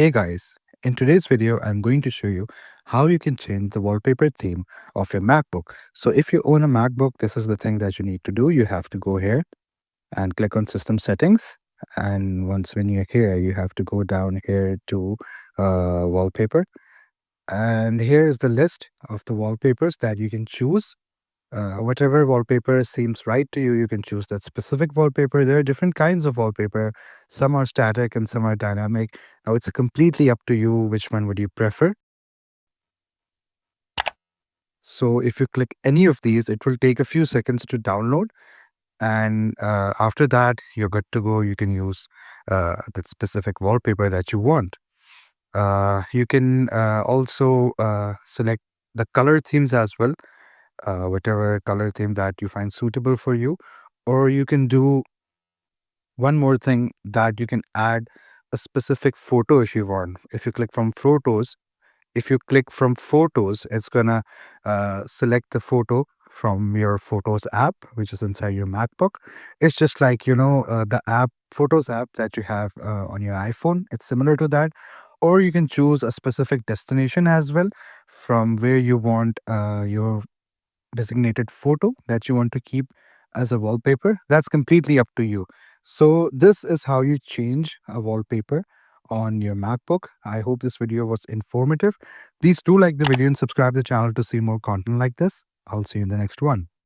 Hey guys, in today's video, I'm going to show you how you can change the wallpaper theme of your MacBook. So if you own a MacBook, this is the thing that you need to do. You have to go here and click on System Settings. And once when you're here, you have to go down here to Wallpaper. And here is the list of the wallpapers that you can choose. Whatever wallpaper seems right to you, you can choose that specific wallpaper. There are different kinds of wallpaper. Some are static and some are dynamic. Now it's completely up to you which one would you prefer. So if you click any of these, it will take a few seconds to download. And after that, you're good to go. You can use that specific wallpaper that you want. You can also select the color themes as well, whatever color theme that you find suitable for you. Or you can do one more thing, that you can add a specific photo if you want. If you click from photos, it's gonna select the photo from your Photos app, which is inside your MacBook. It's just like, the app, Photos app that you have on your iPhone. It's similar to that. Or you can choose a specific destination as well, from where you want your designated photo that you want to keep as a wallpaper. That's completely up to you. So this is how you change a wallpaper on your MacBook. I hope this video was informative. Please do like the video and subscribe to the channel to see more content like this. I'll see you in the next one.